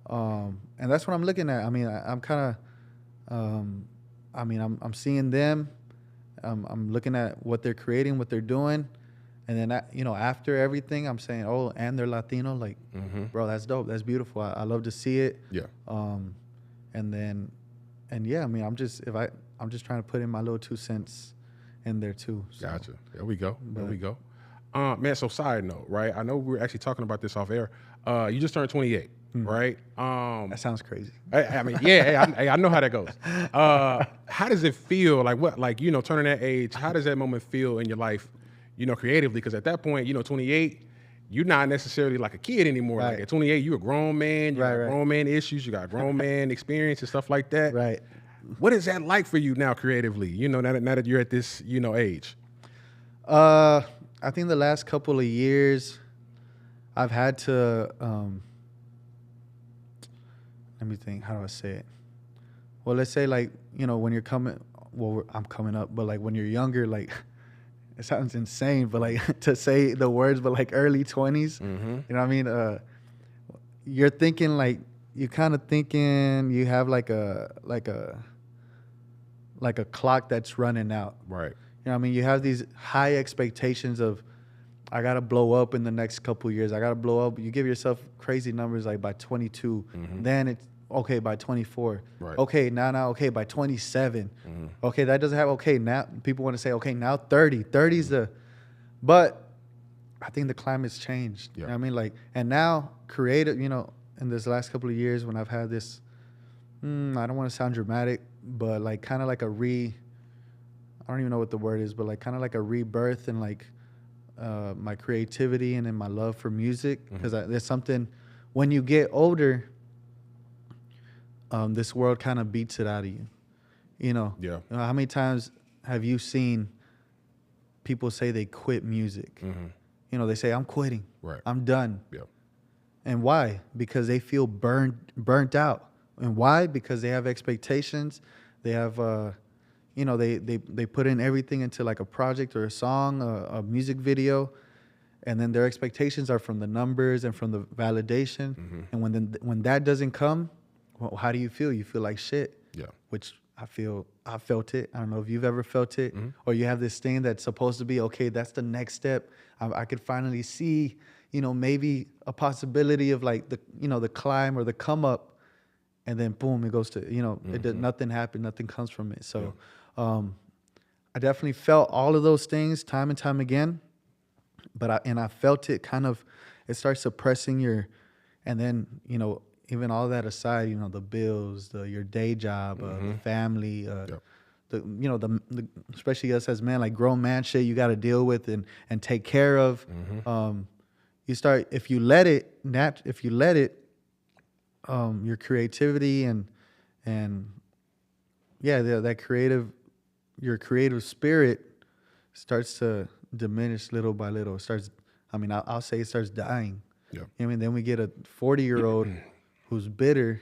And that's what I'm looking at. I mean, I'm kind of, I'm seeing them. I'm looking at what they're creating, what they're doing. And then, after everything, I'm saying, oh, and they're Latino. Like, bro, that's dope. That's beautiful. I love to see it. Yeah. Yeah, I mean, I'm just trying to put in my little 2 cents in there too. So. Gotcha. There we go. Man, so side note, right? I know we were actually talking about this off air. You just turned 28, right? That sounds crazy. I mean, yeah, I know how that goes. How does it feel? Like what, like, you know, turning that age, how does that moment feel in your life, you know, creatively? Because at that point, you know, 28, you're not necessarily like a kid anymore. Right. Like at 28, you're a grown man, you got grown man issues, you got grown man experience and stuff like that. Right. What is that like for you now creatively, you know, now that you're at this, you know, age? I think the last couple of years, I've had to, let me think, how do I say it? Well, let's say like, you know, when you're coming, I'm coming up, but like when you're younger, like, it sounds insane, but like to say the words, but like early 20s, you know what I mean? You're thinking like, you kind of thinking you have like a clock that's running out. Right. You know what I mean? You have these high expectations of, I got to blow up in the next couple of years. I got to blow up. You give yourself crazy numbers like by 22. Then it's, okay, by 24. Right. Okay, now, okay, by 27. Okay, that doesn't have, okay, now people want to say, okay, now 30. 30's the, but I think the climate's changed. You know what I mean? Like, and now creative, you know, in this last couple of years when I've had this, I don't want to sound dramatic, but like kind of like a I don't even know what the word is, but like kind of like a rebirth in like my creativity and in my love for music. Because there's something, when you get older, this world kind of beats it out of you. You know? Yeah. How many times have you seen people say they quit music? You know, they say, I'm quitting. Right. I'm done. Yeah. And why? Because they feel burnt out. And why? Because they have expectations. They have, you know, they put in everything into like a project or a song, a music video, and then their expectations are from the numbers and from the validation. And when that doesn't come, well, how do you feel? You feel like shit. Yeah. Which I felt it. I don't know if you've ever felt it, or you have this thing that's supposed to be, okay, that's the next step. I could finally see, you know, maybe a possibility of like the, you know, the climb or the come up, and then boom, it goes to, you know, nothing happened, nothing comes from it. So I definitely felt all of those things time and time again, but I felt it kind of, it starts suppressing your, and then, you know, even all that aside, you know, the bills, your day job, the family, the, you know, the especially us as men, like grown man shit you got to deal with and take care of. You start, if you let it, your creativity and yeah, your creative spirit starts to diminish little by little. It starts, I mean, I'll say it starts dying. Yeah. I mean, then we get a 40-year-old who's bitter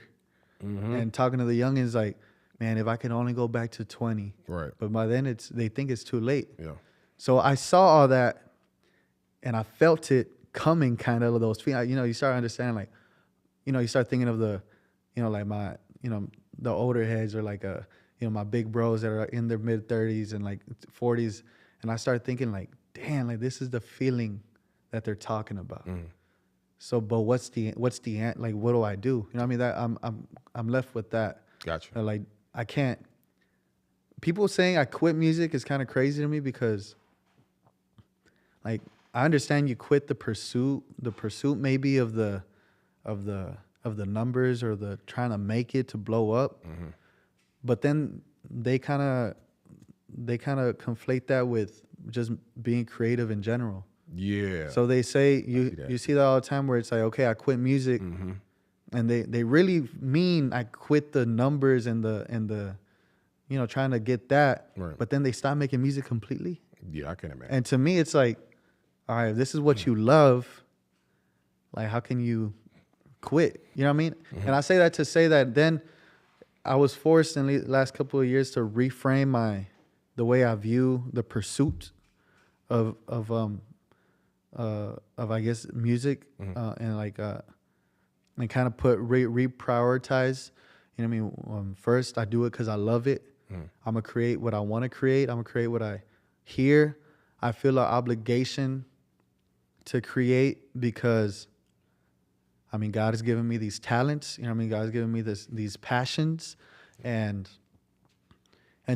and talking to the youngins like, man, if I could only go back to 20. Right. But by then they think it's too late. Yeah. So I saw all that and I felt it coming, kind of those feelings. You know, you start understanding, like, you know, you start thinking of the, you know, like my, you know, the older heads, or like, you know, my big bros that are in their mid 30s and like 40s. And I started thinking like, damn, like this is the feeling that they're talking about. So, but what's the like, what do I do? You know what I mean? That I'm left with that. Gotcha. Like, I can't, people saying I quit music is kind of crazy to me, because like, I understand you quit the pursuit maybe of the numbers or the trying to make it to blow up. But then they kind of conflate that with just being creative in general. Yeah. So they say, you see that all the time, where it's like, okay, I quit music, and they really mean I quit the numbers and the you know, trying to get that, Right. but then they stop making music completely. Yeah, I can imagine. And to me, it's like, all right, if this is what you love, like, how can you quit? You know what I mean? And I say that to say that then I was forced in the last couple of years to reframe the way I view the pursuit of I guess music, and like and kind of put reprioritize. You know what I mean? First, I do it because I love it. I'm gonna create what I want to create. I'm gonna create what I hear. I feel an obligation to create because, I mean, God has given me these talents. You know what I mean? God has given me these passions, and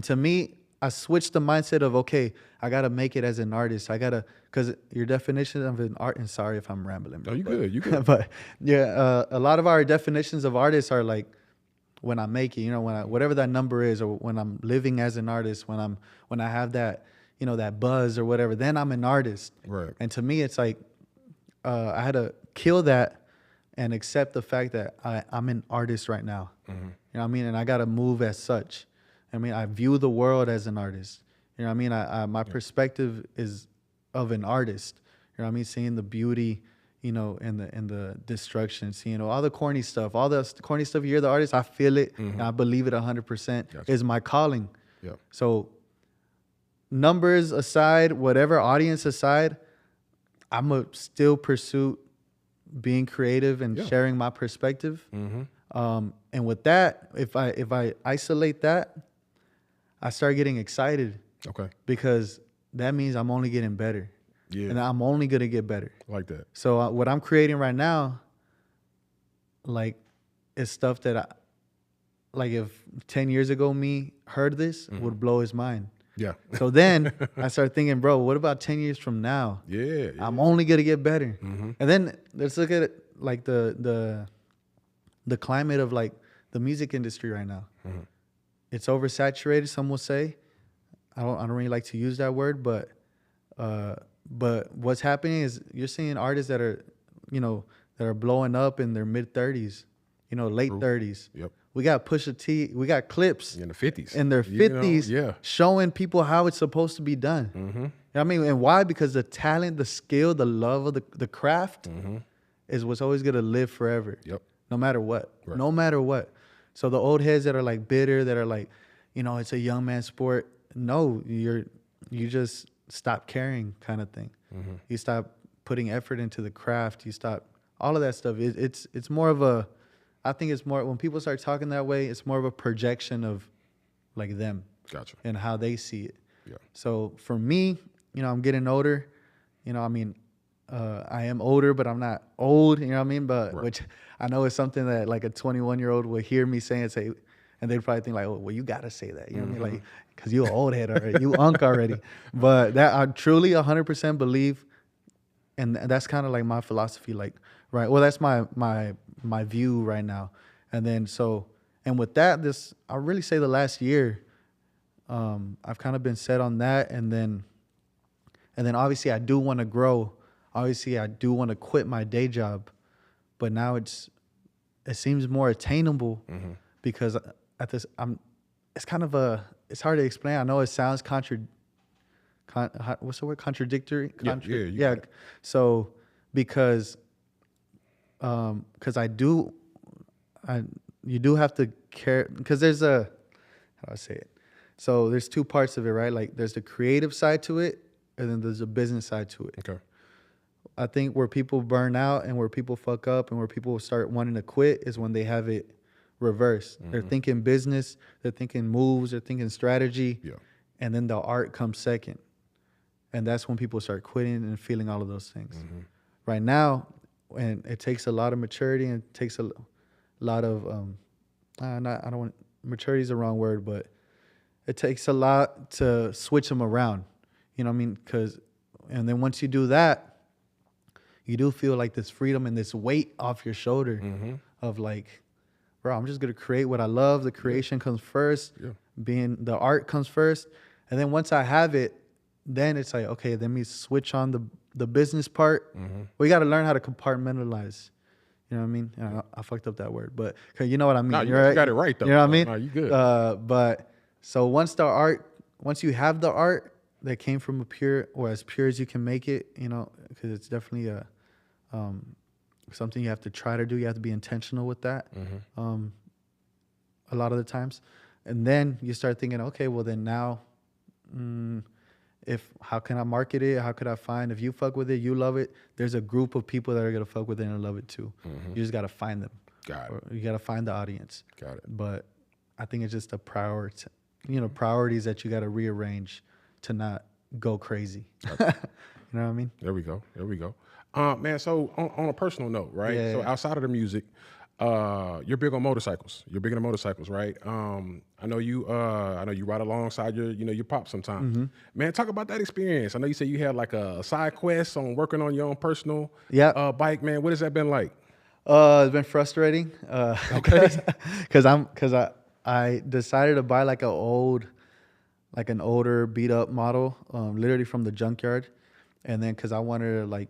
to me, I switched the mindset of, okay, I got to make it as an artist. Because your definition of an art, and sorry if I'm rambling. No, you good. You good. But yeah, a lot of our definitions of artists are like, when I make it, whatever that number is, or when I'm living as an artist, when I have that, that buzz or whatever, then I'm an artist. Right. And to me, it's like, I had to kill that and accept the fact that I'm an artist right now. Mm-hmm. You know what I mean? And I got to move as such. I mean, I view the world as an artist. You know what I mean? My perspective is of an artist. You know what I mean? Seeing the beauty, and the destruction, seeing all the corny stuff, You're the artist. I feel it. And I believe it 100%. Is my calling. Yeah. So numbers aside, whatever audience aside, I'm a still pursue being creative and sharing my perspective. And with that, if I isolate that, I start getting excited. Okay. Because that means I'm only getting better. Yeah. And I'm only going to get better. Like that. So what I'm creating right now, like, is stuff that if 10 years ago me heard this, would blow his mind. Yeah. So then I started thinking, bro, what about 10 years from now? Yeah. I'm only going to get better. And then let's look at it, like the climate of like the music industry right now. It's oversaturated, some will say. I don't really like to use that word, but what's happening is you're seeing artists that are, that are blowing up in their mid 30s, late 30s. Yep. We got Pusha T. We got clips In the 50s. in their 50s, showing people how it's supposed to be done. You know what I mean? And why? Because the talent, the skill, the love of the craft is what's always gonna live forever. Yep. No matter what. Right. No matter what. So the old heads that are like bitter, that are like, it's a young man's sport. No, you just stop caring, kind of thing. You stop putting effort into the craft. You stop all of that stuff. It's more of a, I think it's more, when people start talking that way, it's more of a projection of like them. Gotcha. And how they see it. Yeah. So for me, I'm getting older. I am older, but I'm not old. You know what I mean? But right. Which I know is something that like a 21-year-old would hear me say, and they'd probably think like, oh, well, you gotta say that. You know what I mean? Like, because you an old head already, you unk already. But that I truly 100% believe, and that's kind of like my philosophy. Like, right? Well, that's my view right now. And then and with that, I'll really say the last year, I've kind of been set on that, and then obviously I do want to grow. Obviously I do want to quit my day job, but now it seems more attainable because it's kind of it's hard to explain. I know it sounds what's the word? Contradictory. Yeah. So because you do have to care, because there's how do I say it? So there's two parts of it, right? Like there's the creative side to it, and then there's a business side to it. Okay. I think where people burn out and where people fuck up and where people start wanting to quit is when they have it reversed. They're thinking business, they're thinking moves, they're thinking strategy, and then the art comes second. And that's when people start quitting and feeling all of those things. Right now, and it takes a lot of maturity, and it takes a lot of maturity is the wrong word, but it takes a lot to switch them around. You know what I mean? And then once you do that, you do feel like this freedom and this weight off your shoulder of like, bro, I'm just gonna create what I love. The creation comes first. Being the art comes first, and then once I have it, then it's like, okay, let me switch on the business part. We got to learn how to compartmentalize. You know what I mean? I fucked up that word, but you know what I mean. No, you got it right though. You know what I mean? No, you good. But so once you have the art that came from as pure as you can make it, because it's definitely something you have to try to do. You have to be intentional with that. A lot of the times, and then you start thinking, okay, well then now, how can I market it? How could I find, if you fuck with it, you love it, there's a group of people that are gonna fuck with it and love it too. You just gotta find them. Got it. You gotta find the audience. Got it. But I think it's just a priorities that you gotta rearrange to not go crazy. You know what I mean? There we go. Man, so on a personal note, right? Yeah. So outside of the music, You're big on motorcycles. You're big into motorcycles, right? I know you ride alongside your pop sometimes. Mm-hmm. Man, talk about that experience. I know you said you had like a side quest on working on your own personal bike. Man, what has that been like? It's been frustrating. Okay. Because I decided to buy like an older beat up model, literally from the junkyard, and then because I wanted to like,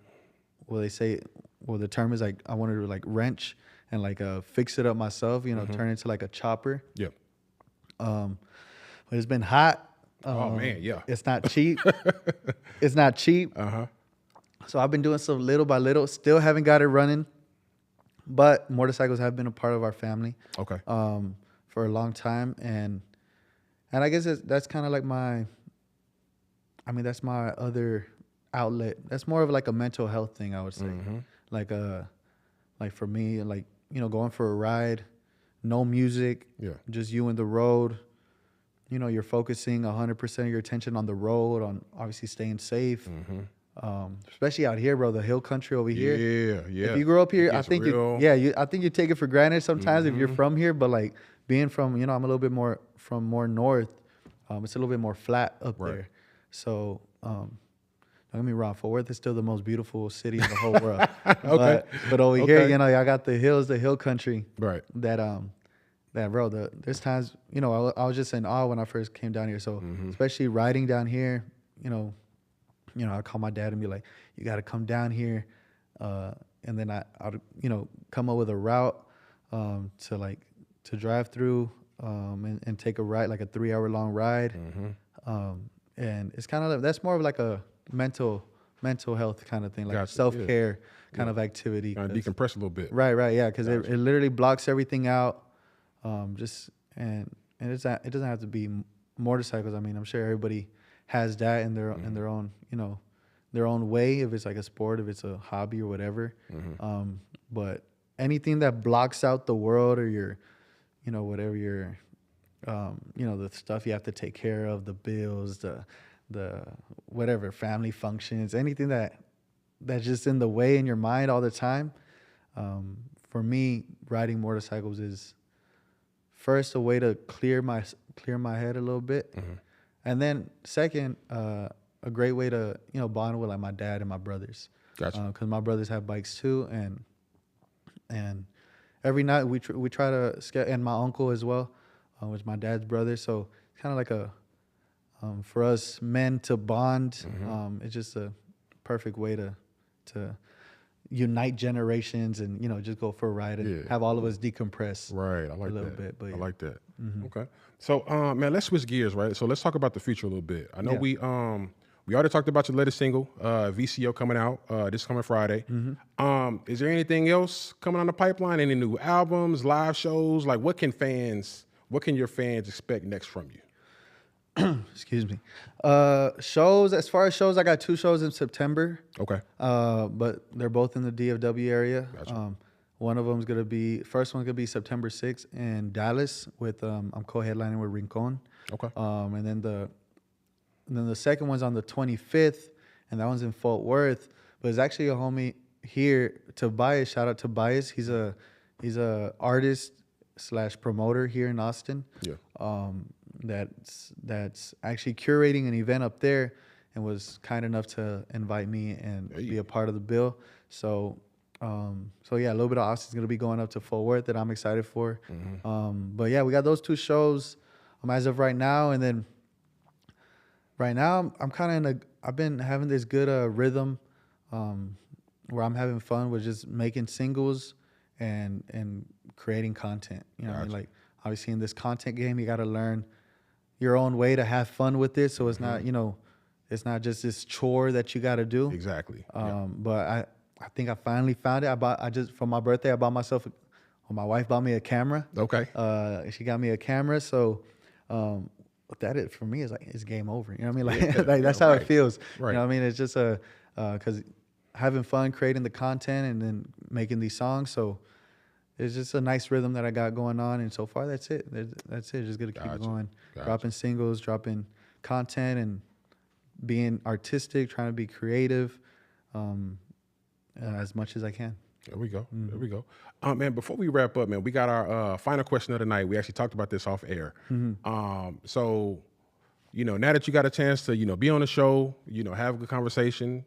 the term is like I wanted to like wrench and like fix it up myself, turn it into like a chopper. Yep. But it's been hot. Oh man, yeah. It's not cheap. It's not cheap. Uh-huh. So I've been doing some little by little. Still haven't got it running, but motorcycles have been a part of our family. Okay. For a long time, and I guess that's kind of like that's my other outlet. That's more of like a mental health thing, I would say. Mm-hmm. Like for me, like, going for a ride, no music, just you and the road. You're focusing 100% of your attention on the road, on obviously staying safe. Mm-hmm. Especially out here, bro, the hill country over here. Yeah. If you grow up here, I think real. I think you take it for granted sometimes if you're from here, but like being from, I'm a little bit more from more north, it's a little bit more flat up there. So, don't get me wrong, Fort Worth is still the most beautiful city in the whole world. Okay. But over here, I got the hills, the hill country. Right. That bro, there's times, I was just in awe when I first came down here. So especially riding down here, I call my dad and be like, you got to come down here. And then I'll come up with a route to drive through and take a ride, like a 3-hour long ride. And it's kind of like, that's more of like a mental health kind of thing, like a self-care kind of activity. Kind of decompress a little bit. Right, yeah, because it literally blocks everything out. And it doesn't have to be motorcycles. I mean, I'm sure everybody has that in their own their own way. If it's like a sport, if it's a hobby or whatever. But anything that blocks out the world or your whatever your the stuff you have to take care of, the bills, the whatever family functions, anything that's just in the way in your mind all the time. For me, riding motorcycles is first a way to clear my head a little bit, and then second, a great way to bond with like my dad and my brothers. Gotcha. Because my brothers have bikes too, and every night we try to and my uncle as well, which is my dad's brother. So it's kind of like a for us men to bond. It's just a perfect way to unite generations and just go for a ride and have all of us decompress. Right, I like a little that. bit. But I like that. Okay, so man, let's switch gears, right? So let's talk about the future a little bit. I know we already talked about your latest single, VCO, coming out this coming Friday. Is there anything else coming on the pipeline? Any new albums, live shows? Like, what can your fans expect next from you? Excuse me. Shows, as far as shows, I got 2 shows in September. Okay. But they're both in the DFW area. Gotcha. One of them's first one's gonna be September 6th in Dallas with I'm co-headlining with Rincon. Okay. And then the second one's on the 25th, and that one's in Fort Worth. But it's actually a homie here, Tobias. Shout out to Tobias. He's a artist / promoter here in Austin. Yeah. That's actually curating an event up there and was kind enough to invite me and be a part of the bill. So yeah, a little bit of Austin's gonna be going up to Fort Worth that I'm excited for. But yeah, we got those 2 shows as of right now, and then right now I'm kind of I've been having this good rhythm where I'm having fun with just making singles and creating content. What I mean? Like, obviously in this content game, you got to learn your own way to have fun with it. So it's not, it's not just this chore that you got to do. Exactly. But I think I finally found it. For my birthday, I bought myself, my wife bought me a camera. Okay. She got me a camera. So what that is for me is like, it's game over. You know what I mean? Like, that's how it feels. Right. You know what I mean? It's just because having fun creating the content and then making these songs. So it's just a nice rhythm that I got going on, and so far that's it. That's it. Just gonna keep it going, dropping singles, dropping content, and being artistic, trying to be creative, as much as I can. There we go. There we go. Man, before we wrap up, man, we got our final question of the night. We actually talked about this off air. So, now that you got a chance to, be on the show, have a good conversation,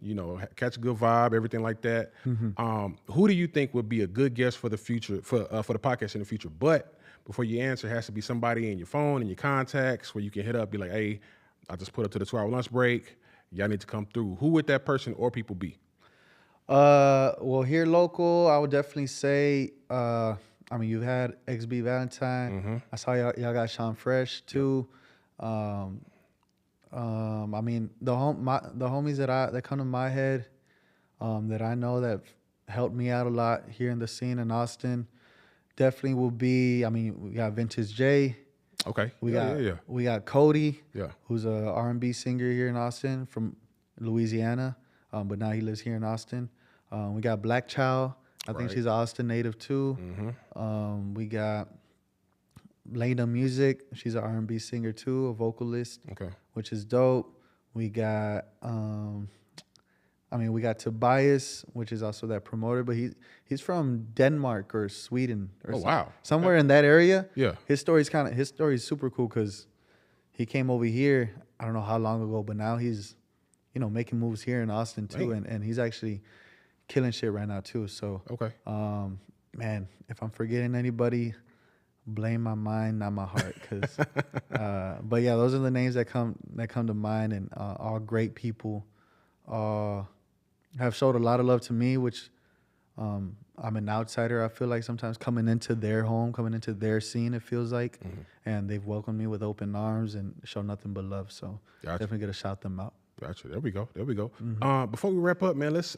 catch a good vibe, everything like that. Who do you think would be a good guest for the future, for the podcast in the future? But before you answer, it has to be somebody in your phone and your contacts where you can hit up, be like, hey, I just put up to the 2-hour lunch break. Y'all need to come through. Who would that person or people be? Well, here local, I would definitely say, you had XB Valentine. I saw y'all got Sean Fresh too. The homies that come to my head, that I know that helped me out a lot here in the scene in Austin, definitely will be. We got Vintage J. Okay. We got Cody. Yeah. Who's a R&B singer here in Austin from Louisiana, but now he lives here in Austin. We got Black Chow. I think she's an Austin native too. We got Lena Music. She's an R&B singer too, a vocalist. Okay. Which is dope. We got we got Tobias, which is also that promoter, but he's from Denmark or Sweden or somewhere in that area. Yeah. His story is super cool because he came over here, I don't know how long ago, but now he's making moves here in Austin too, and he's actually killing shit right now too. So man, if I'm forgetting anybody, blame my mind, not my heart. Cause, but yeah, those are the names that come to mind, and all great people. Have showed a lot of love to me, which I'm an outsider. I feel like sometimes coming into their home, coming into their scene, it feels like, and they've welcomed me with open arms and shown nothing but love. So definitely gotta shout them out. Gotcha. There we go. Before we wrap up, man, let's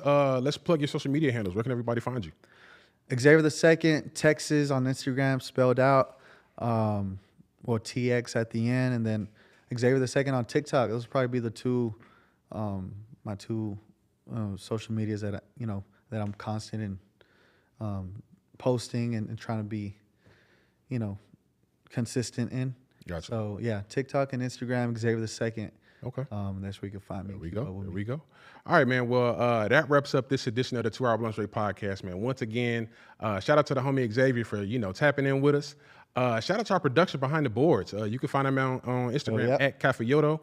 plug your social media handles. Where can everybody find you? Xavier II, Texas on Instagram, spelled out. TX at the end, and then Xavier II on TikTok. Those would probably be the two, my two social medias that that I'm constant in posting and trying to be, consistent in. Gotcha. So yeah, TikTok and Instagram, Xavier II. Okay. That's where you can find me. There we go. All right, man. Well, that wraps up this edition of the 2-Hour Lunch Break podcast, man. Once again, shout out to the homie Xavier for, tapping in with us. Shout out to our production behind the boards. You can find them on Instagram at Cafayoto.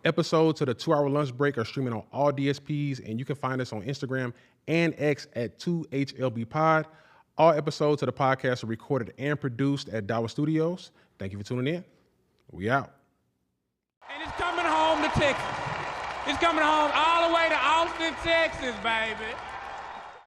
Episodes of the 2-Hour Lunch Break are streaming on all DSPs, and you can find us on Instagram and X at 2HLBpod. All episodes of the podcast are recorded and produced at Dawa Studios. Thank you for tuning in. We out. And it's coming home to Texas. It's coming home all the way to Austin, Texas, baby.